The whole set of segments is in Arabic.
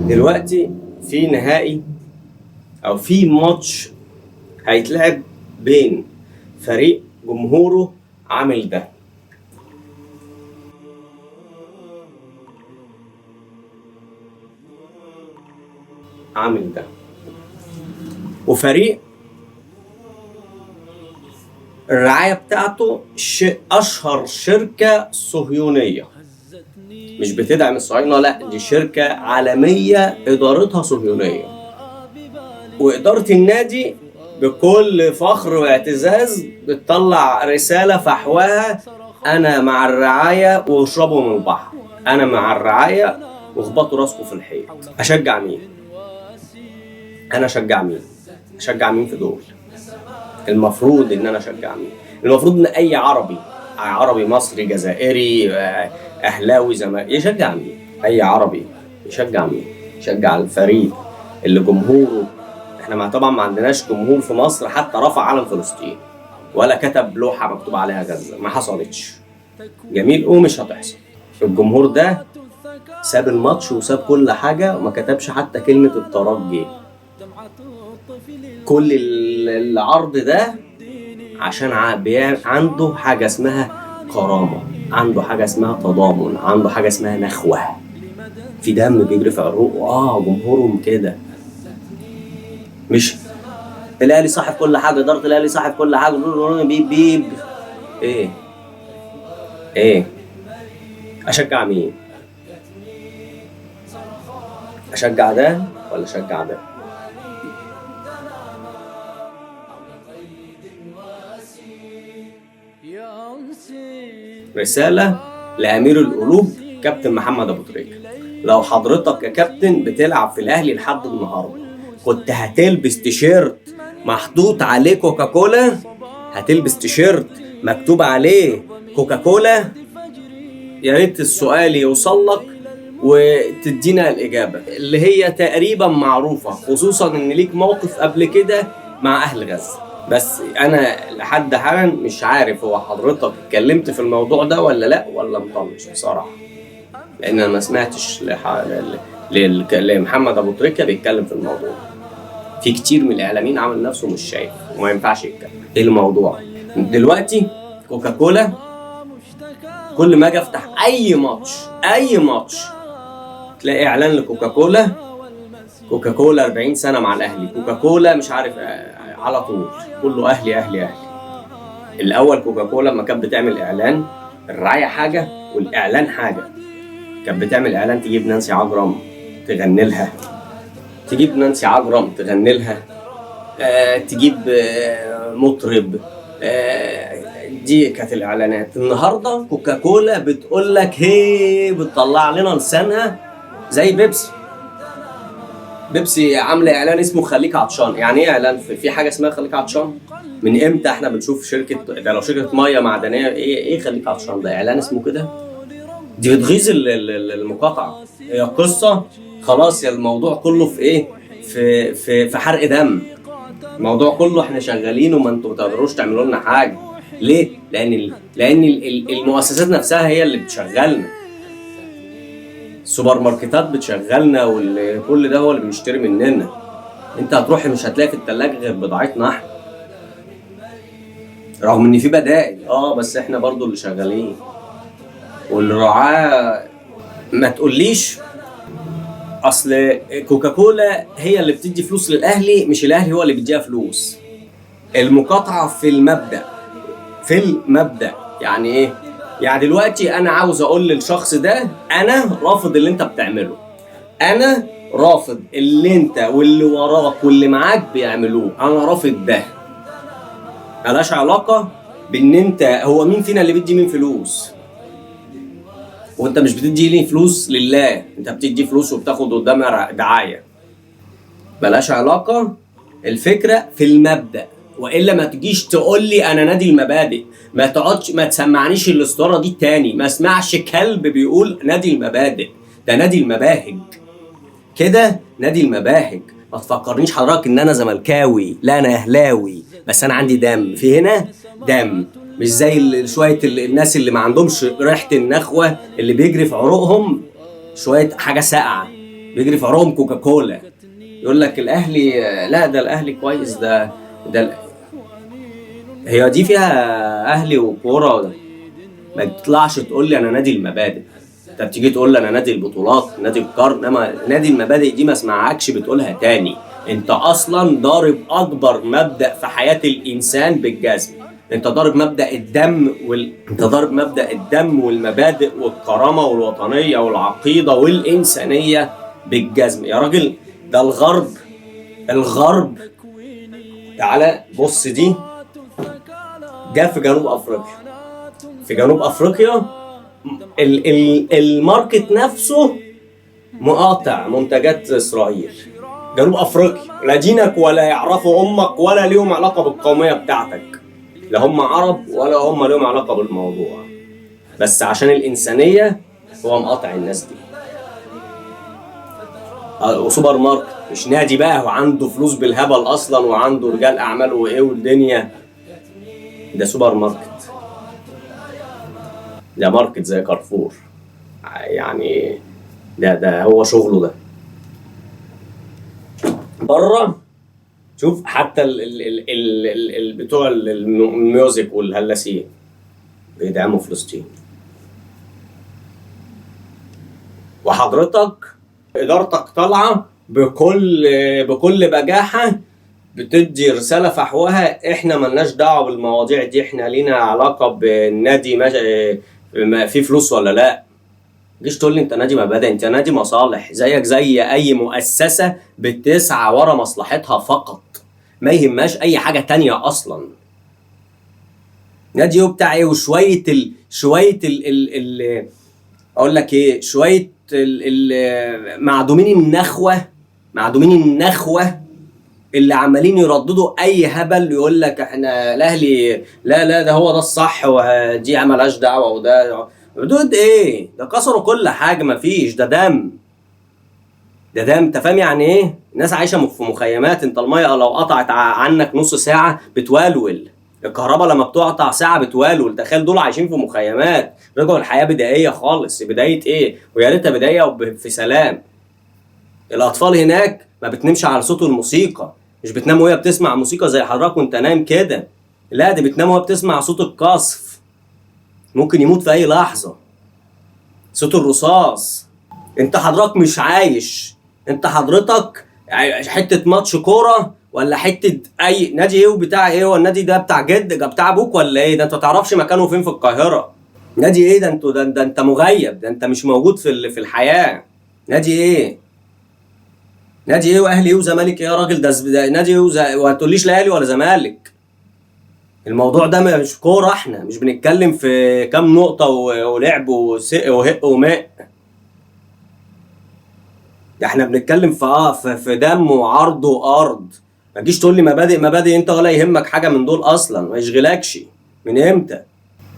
دلوقتي في نهائي او في ماتش هيتلعب بين فريق جمهوره عامل ده، وفريق الرعاية بتاعته اشهر شركة صهيونية، مش بتدعم الصهاينة، لا دي شركة عالمية ادارتها صهيونية. وادارة النادي بكل فخر واعتزاز بتطلع رسالة فحواها: انا مع الرعاية واشربوا من البحر، انا مع الرعاية واخبطوا راسكم في الحيط. اشجع مين؟ انا اشجع مين؟ اشجع مين في دول؟ المفروض ان انا اشجع مين؟ المفروض ان اي عربي مصري جزائري اهلاوي زمالك يشجع مين؟ اي عربي يشجع مين؟ يشجع الفريق اللي جمهوره، احنا طبعا ما عندناش جمهور في مصر حتى رفع علم فلسطين ولا كتب لوحة مكتوب عليها غزة، ما حصلتش. جميل، ومش هتحصل. الجمهور ده ساب الماتش وساب كل حاجة وما كتبش حتى كلمة الترجي. كل العرض ده عشان عنده حاجة اسمها كرامة، عنده حاجة اسمها تضامن، عنده حاجة اسمها نخوة، في دم بيجري في عروقه. جمهورهم كده. مش الاهلي صاحب كل حاجة، إدارة الاهلي صاحب كل حاجة، بيب بيب. ايه اشجع مين؟ اشجع ده ولا اشجع ده؟ رسالة لأمير القلوب كابتن محمد أبو تريكة: لو حضرتك يا كابتن بتلعب في الأهلي لحد النهاردة كنت هتلبس تيشيرت محطوط عليه كوكاكولا، هتلبس تيشيرت مكتوب عليه كوكاكولا، يا ريت السؤال يوصل لك وتدينا الإجابة اللي هي تقريبا معروفة، خصوصا إن ليك موقف قبل كده مع أهل غزة. بس انا لحد حالا مش عارف هو حضرتك اتكلمت في الموضوع ده ولا لا، ولا مطنش بصراحه، لان انا ما سمعتش لمحمد ابو تريكة بيتكلم في الموضوع. في كتير من الاعلاميين عامل نفسه مش شايف وما ينفعش يتكلم. ايه الموضوع دلوقتي؟ كوكاكولا كل ما اجي افتح اي ماتش تلاقي اعلان لكوكاكولا. كوكاكولا 40 سنه مع الاهلي، كوكاكولا مش عارف على طول كله اهلي اهلي اهلي. الاول كوكاكولا لما كانت بتعمل اعلان الرعايه حاجه والاعلان حاجه. كانت بتعمل اعلان تجيب نانسي عجرم تغني لها، تجيب مطرب، دي كانت الاعلانات. النهارده كوكاكولا بتقول لك هي بتطلع لنا لسانها زي بيبسي عامله اعلان اسمه خليك عطشان. يعني ايه اعلان في حاجه اسمها خليك عطشان؟ من امتى احنا بنشوف شركه ده؟ لو شركه ميه معدنيه ايه خليك عطشان ده؟ اعلان اسمه كده؟ دي بتغيظ المقاطعه. هي قصه خلاص، يا الموضوع كله في ايه؟ في حرق دم. الموضوع كله احنا شغالين وما انتوا بتقدروش تعملوا لنا حاجه. ليه؟ لان المؤسسات نفسها هي اللي بتشغلنا، السوبر ماركتات بتشغلنا، وكل ده هو اللي بيشتري مننا. انت هتروح مش هتلاقي في الثلاجه غير بضاعتنا احنا، رغم ان في بدائل بس احنا برضو اللي شغالين. والرعاة ما تقوليش اصل كوكاكولا هي اللي بتدي فلوس للاهلي، مش الاهلي هو اللي بيديها فلوس. المقاطعه في المبدأ يعني ايه؟ يعني دلوقتي انا عاوز اقول للشخص ده انا رافض اللي انت بتعمله، انا رافض اللي انت واللي وراك واللي معاك بيعملوه، انا رافض ده. ملاش علاقه بان انت هو مين فينا اللي بيدي مين فلوس، وانت مش بتدي لي فلوس لله، انت بتدي فلوس وبتاخد قدامها دعايه. ملاش علاقه، الفكره في المبدأ. والا ما تجيش تقول لي انا نادي المبادئ، ما تقعدش ما تسمعنيش الاسطوره دي تاني، ما اسمعش كلب بيقول نادي المبادئ، ده نادي المباهج كده، نادي المباهج. ما تفكرنيش حضرتك ان انا زملكاوي، لا انا اهلاوي، بس انا عندي دم في هنا، دم مش زي شويه الناس اللي ما عندهمش ريحه النخوه اللي بيجري في عروقهم شويه حاجه ساقعه. بيجري في عروقهم كوكاكولا. يقول لك الاهلي، لا ده الاهلي كويس، ده هي دي فيها اهلي وكوره؟ ما تطلعش تقول لي انا نادي المبادئ. انت بتيجي تقول لي انا نادي البطولات، نادي القرن، اما نادي المبادئ دي ما اسمعكش بتقولها تاني. انت اصلا ضارب اكبر مبدأ في حياة الانسان بالجزم. انت ضارب مبدأ الدم انت ضارب مبدأ الدم والمبادئ والكرامة والوطنية والعقيدة والإنسانية بالجزم يا راجل. ده الغرب تعالى بص، دي جاء في جنوب افريقيا. في جنوب افريقيا الماركت نفسه مقاطع منتجات اسرائيل. جنوب افريقيا لا دينك ولا يعرفوا امك ولا ليهم علاقه بالقوميه بتاعتك، لا هم عرب ولا هم ليهم علاقه بالموضوع، بس عشان الانسانيه هو مقاطع الناس دي. وسوبر ماركت مش نادي بقى، وعنده فلوس بالهبل اصلا وعنده رجال اعمال وايه والدنيا. ده سوبر ماركت، ده ماركت زي كارفور يعني. ده هو شغله ده. بره شوف حتى بتوع الميوزك والهلاسين بيدعموا فلسطين، وحضرتك ادارتك طالعه بكل بجاحه بتدي رساله فحوها احنا ملناش دعوه بالمواضيع دي، احنا لينا علاقه بالنادي في فلوس ولا لا. جيش تقول لي انت نادي مبادئ، انت نادي مصالح زيك زي اي مؤسسه بتسعى ورا مصلحتها فقط، ما يهمهاش اي حاجه تانية اصلا. نادي بتاع ايه؟ وشويه اقول لك ايه، شويه معدومين النخوه اللي عمالين يرددوا اي هبل، يقول لك احنا الاهلي لا ده هو ده الصح ودي مالهاش دعوه، وده حدود ايه؟ ده كسروا كل حاجه، مفيش، ده دم. انت فاهم يعني ايه؟ الناس عايشه في مخيمات. انت الميه لو قطعت عنك نص ساعه بتولول، الكهرباء لما بتقطع ساعه بتولول. تخيل دول عايشين في مخيمات، رجعوا الحياه بدائيه خالص. بدايه ايه؟ ويا ريتها بدايه في سلام. الاطفال هناك ما بتنامش على صوت الموسيقى، مش بتنام وهي بتسمع موسيقى زي حضرتك وانت نايم كده، لا دي بتنام وهي بتسمع صوت القصف، ممكن يموت في اي لحظه، صوت الرصاص. انت حضرتك مش عايش، انت حضرتك حته ماتش كوره ولا حته اي نادي ايه وبتاع ايه؟ هو النادي ده بتاع جد بتاع ابوك ولا ايه؟ ده انت تعرفش مكانه فين في القاهره. نادي ايه ده؟ ده انت مغيب، ده انت مش موجود في الحياه. نادي ايه؟ نادي ايه واهلي ايه وزمالك ايه يا راجل؟ ده نادي ايه وهتقوليش لا اهلي ولا زمالك. الموضوع ده مش كوره، احنا مش بنتكلم في كام نقطه ولعب وسق وهق وماء، ده احنا بنتكلم في دم وعرض وارض. ما تجيش تقول لي مبادئ انت ولا يهمك حاجه من دول اصلا، ما يشغلكش. من امتى؟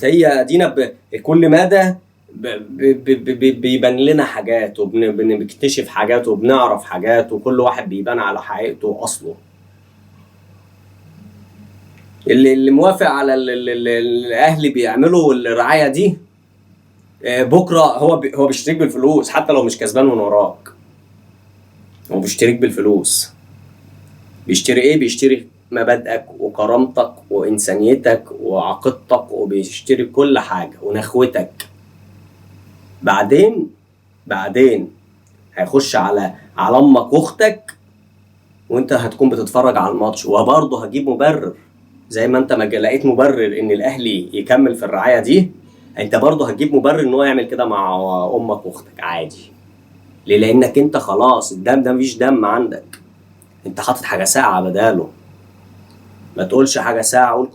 هي ادينا كل مدى بيبان لنا حاجات وبنكتشف حاجات وبنعرف حاجات، وكل واحد بيبان على حقيقته واصله. اللي موافق على الاهلي بيعملوا الرعايه دي بكره هو بيشتريك بالفلوس، حتى لو مش كسبان من وراك هو بيشتريك بالفلوس. بيشتري ايه؟ بيشتري مبادئك وكرامتك وانسانيتك وعقيدتك، وبيشتري كل حاجه ونخوتك. بعدين هيخش على امك واختك، وانت هتكون بتتفرج على الماتش، وبرضه هجيب مبرر زي ما انت ما لقيت مبرر ان الاهلي يكمل في الرعايه دي، انت برضه هتجيب مبرر ان هو يعمل كده مع امك واختك عادي. ليه؟ لانك انت خلاص الدم ده مفيش دم عندك، انت حاطط حاجه ساقعه بداله. ما تقولش حاجه ساقعه، قول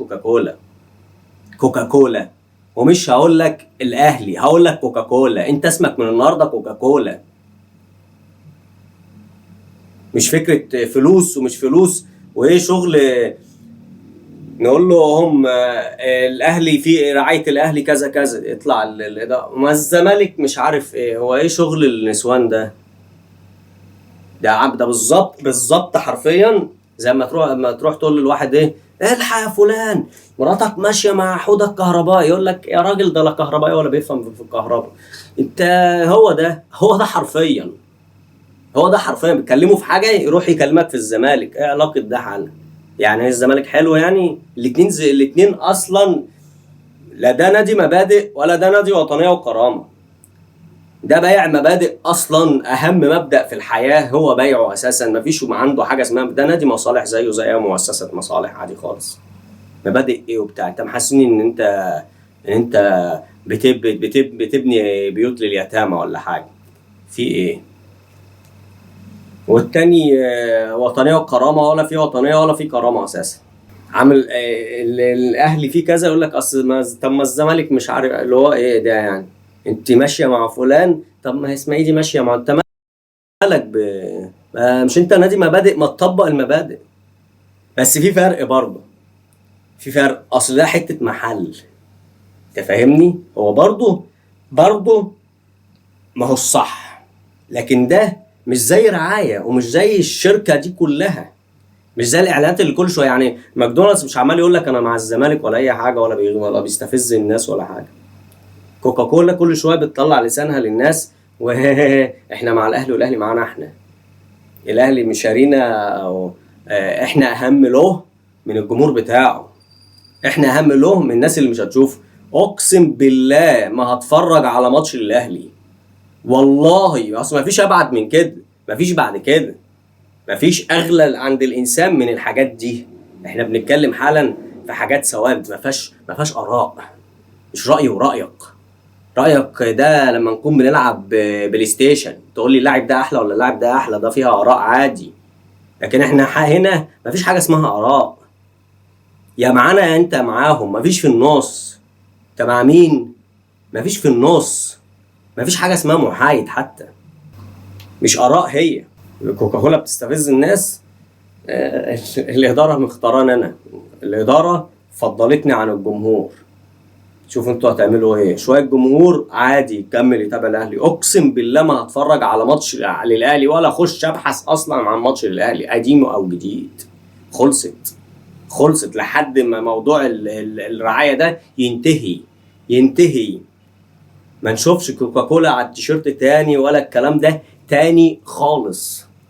كوكاكولا. ومش هقول لك الاهلي، هقول لك كوكاكولا. انت اسمك من النهارده كوكاكولا، مش فكره فلوس ومش فلوس وايه شغل نقول له هم الاهلي في رعايه الاهلي كذا كذا، يطلع الاداره ما الزمالك مش عارف ايه. هو ايه شغل النسوان ده؟ ده بالظبط حرفيا زي ما تروح تقول للواحد ايه الحق يا فلان مراتك ماشيه مع حوض الكهرباء، يقول لك يا راجل ده لا كهربائي ولا بيفهم في الكهرباء. انت هو ده حرفيا. هو ده حرفيا بيتكلموا في حاجه يروح يكلمك في الزمالك. ايه علاقه ده حل؟ يعني الزمالك حلو يعني؟ الاثنين الاثنين اصلا لا ده نادي مبادئ ولا ده نادي وطنيه وكرامه. ده بايع مبادئ اصلا. اهم مبدأ في الحياه هو بيعه اساسا. مفيش عنده حاجه اسمها ده نادي مصالح زيه زي اي مؤسسه مصالح عادي خالص. مبادئ ايه وبتاع؟ انت محسسني ان انت بتبني بيوت لليتامى ولا حاجه؟ في ايه؟ والتاني وطنيه وكرامه، ولا في وطنيه ولا في كرامه اساسا. عامل الاهلي فيه كذا يقول لك اصل طب ما الزمالك مش عارف اللي هو ايه ده يعني. انت ماشيه مع فلان، طب ما هي اسماعيلي ماشيه مع انت مالك مش انت نادي مبادئ؟ ما تطبق المبادئ. بس في فرق برضه. في فرق. اصل ده حته محل، انت فاهمني؟ هو برضه ما هو الصح، لكن ده مش زي رعايه ومش زي الشركه دي كلها. مش زي الاعلانات اللي كل شويه يعني ماكدونالدز مش عمال يقول لك انا مع الزمالك ولا اي حاجه، ولا بيستفز الناس ولا حاجه. كوكاكولا كل شويه بتطلع لسانها للناس احنا مع الاهلي والاهلي معانا احنا. الاهلي مش شارينا أو احنا اهم له من الجمهور بتاعه. احنا اهم له من الناس اللي مش هتشوف. اقسم بالله ما هتفرج على ماتش الاهلي والله. اصل مفيش ابعد من كده، مفيش بعد كده، مفيش اغلى عند الانسان من الحاجات دي. احنا بنتكلم حالا في حاجات ثوابت، ما فيهاش اراء. مش رايي ورايك. رايك ده لما نكون بنلعب بلاي ستيشن تقول لي اللاعب ده احلى ولا اللاعب ده احلى، ده فيها اراء عادي. لكن احنا هنا مفيش حاجه اسمها اراء. يا معانا يا انت معاهم، مفيش في النص. انت مع مين؟ مفيش في النص. مفيش حاجه اسمها محايد حتى. مش اراء هي. كوكاكولا بتستفز الناس. الاداره مختاراني انا. الاداره فضلتني عن الجمهور. شوفوا انتوا هتعملوا ايه. شويه جمهور عادي يكمل يتابع الاهلي. اقسم بالله ما هتفرج على ماتش للاهلي ولا اخش ابحث اصلا عن ماتش للاهلي قديم او جديد. خلصت لحد ما موضوع الرعايه ده ينتهي. ما نشوفش كوكاكولا على التيشيرت تاني ولا الكلام ده تاني خالص.